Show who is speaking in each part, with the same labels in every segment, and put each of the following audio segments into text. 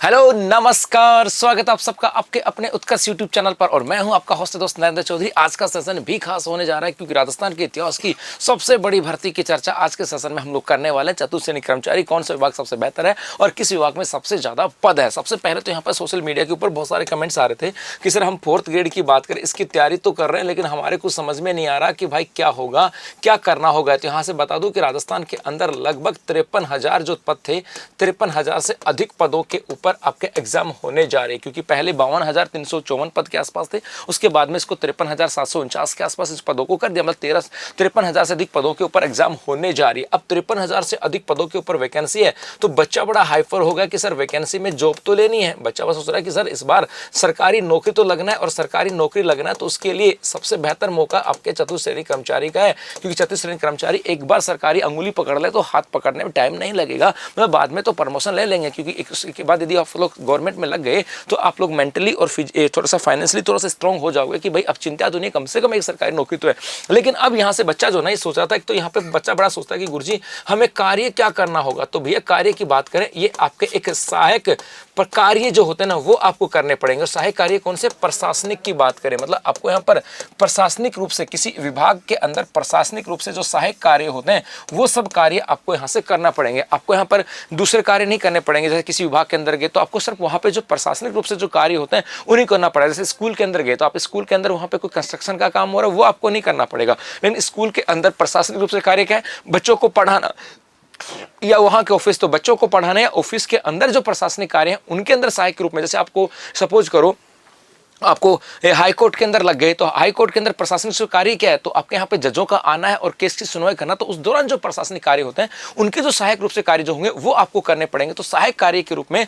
Speaker 1: Hello नमस्कार, स्वागत है आप सबका आपके अपने उत्कर्ष यूट्यूब चैनल पर। और मैं हूं आपका होस्ट दोस्त नरेंद्र चौधरी। आज का सेशन भी खास होने जा रहा है क्योंकि राजस्थान के इतिहास की सबसे बड़ी भर्ती की चर्चा आज के सेशन में हम लोग करने वाले हैं। चतुर्श्रेणी कर्मचारी कौन सा विभाग सबसे बेहतर है और किस विभाग में सबसे ज्यादा पद है। सबसे पहले तो यहाँ पर सोशल मीडिया के ऊपर बहुत सारे कमेंट्स आ रहे थे कि सर हम 4th ग्रेड की बात करें, इसकी तैयारी तो कर रहे हैं लेकिन हमारे कुछ समझ में नहीं आ रहा कि भाई क्या होगा, क्या करना होगा। तो यहाँ से बता दूं कि राजस्थान के अंदर लगभग 53,000 जो पद थे, 53,000 से अधिक पदों के ऊपर आपके एग्जाम होने जा रहे हैं। क्योंकि पहले 52,354 पद के आसपास थे, उसके बाद में इसको 53,749 के आसपास इस पदों को कर दिया। मतलब 53,000 से अधिक पदों के ऊपर एग्जाम होने जा रही है। अब 53,000 से अधिक पदों के ऊपर वैकेंसी है तो बच्चा बड़ा हाइपर होगा कि सर वैकेंसी में जॉब तो लेनी है। बच्चा बस सोच रहा है कि सर इस बार सरकारी नौकरी तो लगना है और सरकारी नौकरी लगना है तो उसके लिए सबसे बेहतर मौका आपके चतुर्श्रेणी कर्मचारी का है। क्योंकि चतुर्श्रेणी कर्मचारी एक बार सरकारी अंगुली पकड़ ले तो हाथ पकड़ने में टाइम नहीं लगेगा, मतलब बाद में तो प्रमोशन ले लेंगे। क्योंकि इसके बाद यदि आप लोग गवर्नमेंट में लग गए तो आप लोग मेंटली और थोड़ा सा फाइनेंशियली थोड़ा सा स्ट्रांग हो जाओगे कि भाई अब चिंता तो नहीं, कम से कम एक सरकारी नौकरी तो है। लेकिन अब यहाँ से बच्चा जो नहीं सोच रहा था, एक तो यहाँ पे बच्चा बड़ा सोचता है कि गुरुजी हमें कार्य क्या करना होगा। तो भैया कार्य की बात करें, ये आपके एक सहायक पर कार्य जो होते हैं ना वो आपको करने पड़ेंगे। सहायक कार्य कौन से? प्रशासनिक की बात करें, मतलब आपको यहाँ पर प्रशासनिक रूप से किसी विभाग के अंदर प्रशासनिक रूप से जो सहायक कार्य होते हैं वो सब कार्य आपको यहाँ से करना पड़ेंगे। आपको यहाँ पर दूसरे कार्य नहीं करने पड़ेंगे। जैसे किसी विभाग के अंदर गए तो आपको सिर्फ वहाँ पे जो प्रशासनिक रूप से जो कार्य होते हैं उन्हीं करना पड़ेगा। जैसे स्कूल के अंदर गए तो आप स्कूल के अंदर वहाँ पे कोई कंस्ट्रक्शन का काम हो रहा है वो आपको नहीं करना पड़ेगा। लेकिन स्कूल के अंदर प्रशासनिक रूप से कार्य क्या है? बच्चों को पढ़ाना, या वहां के ऑफिस तो बच्चों को पढ़ाना, या ऑफिस के अंदर जो प्रशासनिक कार्य है उनके अंदर सहायक रूप में। जैसे आपको सपोज करो आपको हाई कोर्ट के अंदर लग गए तो हाई कोर्ट के अंदर प्रशासनिक कार्य क्या है? तो आपके यहाँ पे जजों का आना है और केस की सुनवाई करना। तो उस दौरान जो प्रशासनिक कार्य होते हैं उनके जो सहायक रूप से कार्य जो होंगे वो आपको करने पड़ेंगे। तो सहायक कार्य के रूप में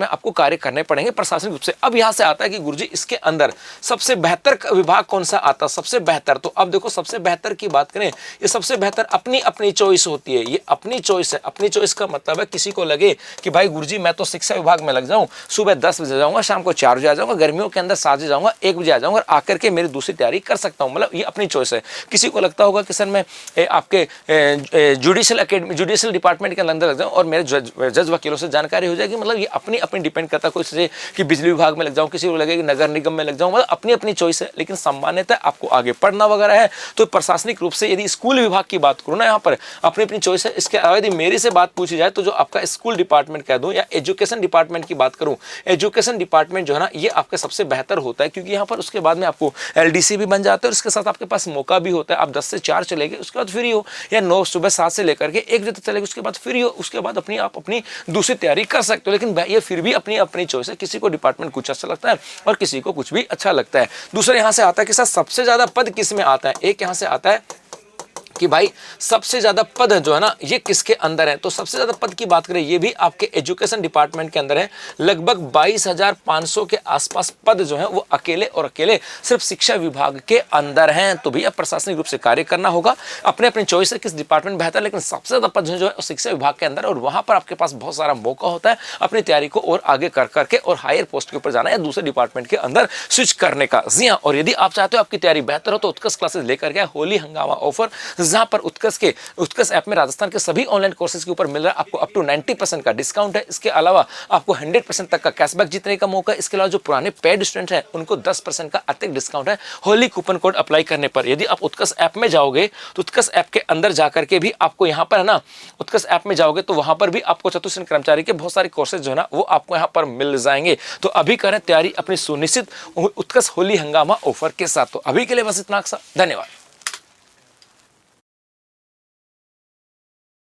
Speaker 1: आपको कार्य करने पड़ेंगे प्रशासनिक रूप से। अब यहाँ से आता है कि गुरुजी इसके अंदर सबसे बेहतर विभाग कौन सा आता है? सबसे बेहतर, तो अब देखो सबसे बेहतर की बात करें, ये सबसे बेहतर अपनी अपनी चॉइस होती है। ये अपनी चॉइस है। अपनी चॉइस का मतलब है किसी को लगे कि भाई गुरुजी मैं तो शिक्षा विभाग में लग जाऊं, सुबह 10 बजे जाऊंगा, शाम को 4 बजे आ जाऊंगा, गर्मियों के अंदर 7 बजे जाऊंगा, 1 बजे आ जाऊंगा और आकर के मेरी दूसरी तैयारी कर सकता हूं। मतलब ये अपनी चॉइस है। किसी को लगता होगा कि सर मैं आपके जुडिशियल डिपार्टमेंट के अंदर लग जाऊं और मेरे जज वकीलों से जानकारी हो जाएगी। मतलब ये अपनी अपनी डिपेंड करता है। कोई से कि बिजली विभाग में लग जाऊं, किसी को लगे कि नगर निगम में लग जाऊं, मतलब अपनी अपनी चॉइस है। लेकिन सामान्यतः आपको आगे पढ़ना वगैरह है तो प्रशासनिक रूप से यदि स्कूल विभाग की बात करूं ना, यहाँ पर अपनी अपनी चॉइस है। इसके अलावा यदि मेरी से बात पूछी जाए तो जो आपका स्कूल डिपार्टमेंट कह दूं या एजुकेशन डिपार्टमेंट की बात करूं, एजुकेशन डिपार्टमेंट जो है ना ये आपका सबसे बेहतर होता है। क्योंकि यहाँ पर उसके बाद में आपको एलडीसी भी बन जाता है और इसके साथ आपके पास मौका भी होता है। आप 10 से 4 चले गए, उसके बाद फ्री हो, या 9 सुबह 7 से लेकर के 1 बजे तक चले गए, उसके बाद फ्री हो, उसके बाद आप अपनी दूसरी तैयारी कर सकते हो। लेकिन ये फिर भी अपनी अपनी चॉइस है। किसी को डिपार्टमेंट कुछ अच्छा लगता है और किसी को कुछ भी अच्छा लगता है। दूसरे यहाँ से आता है कि सर सबसे ज्यादा पद किस में आता है? एक यहाँ से आता है कि भाई सबसे ज्यादा पद जो है ना ये किसके अंदर है? तो सबसे ज्यादा पद की बात करें ये भी आपके एजुकेशन डिपार्टमेंट के अंदर है। लगभग 22,500 के आसपास पद जो है वो अकेले और अकेले सिर्फ शिक्षा विभाग के अंदर हैं। तो भैया प्रशासनिक रूप से कार्य करना होगा, अपने अपनी चॉइस है किस डिपार्टमेंट बेहतर, लेकिन सबसे ज्यादा पद जो है शिक्षा विभाग के अंदर, और वहां पर आपके पास बहुत सारा मौका होता है अपनी तैयारी को और आगे कर करके और हायर पोस्ट के ऊपर जाना या दूसरे डिपार्टमेंट के अंदर स्विच करने का। जी हाँ, और यदि आप चाहते हो आपकी तैयारी बेहतर हो तो उत्कर्ष क्लासेस लेकर के होली हंगामा ऑफर, जहां पर उत्कर्ष ऐप में राजस्थान के सभी ऑनलाइन कोर्सेज के ऊपर मिल रहा है आपको अप टू 90% का डिस्काउंट है। इसके अलावा आपको 100% तक का कैशबैक जीतने का मौका है। इसके अलावा जो पुराने पेड स्टूडेंट हैं उनको 10% का अतिरिक्त डिस्काउंट है होली कूपन कोड अप्लाई करने पर। यदि आप उत्कर्ष ऐप में जाओगे तो उत्कर्ष ऐप के अंदर जाकर के भी आपको यहाँ पर है ना, उत्कर्ष ऐप में जाओगे तो वहां पर भी आपको चतुर्श्रेणी कर्मचारी के बहुत सारे कोर्सेज जो है ना वो आपको यहाँ पर मिल जाएंगे। तो अभी करें तैयारी अपनी सुनिश्चित उत्कर्ष होली हंगामा ऑफर के साथ। तो अभी के लिए बस इतना। धन्यवाद।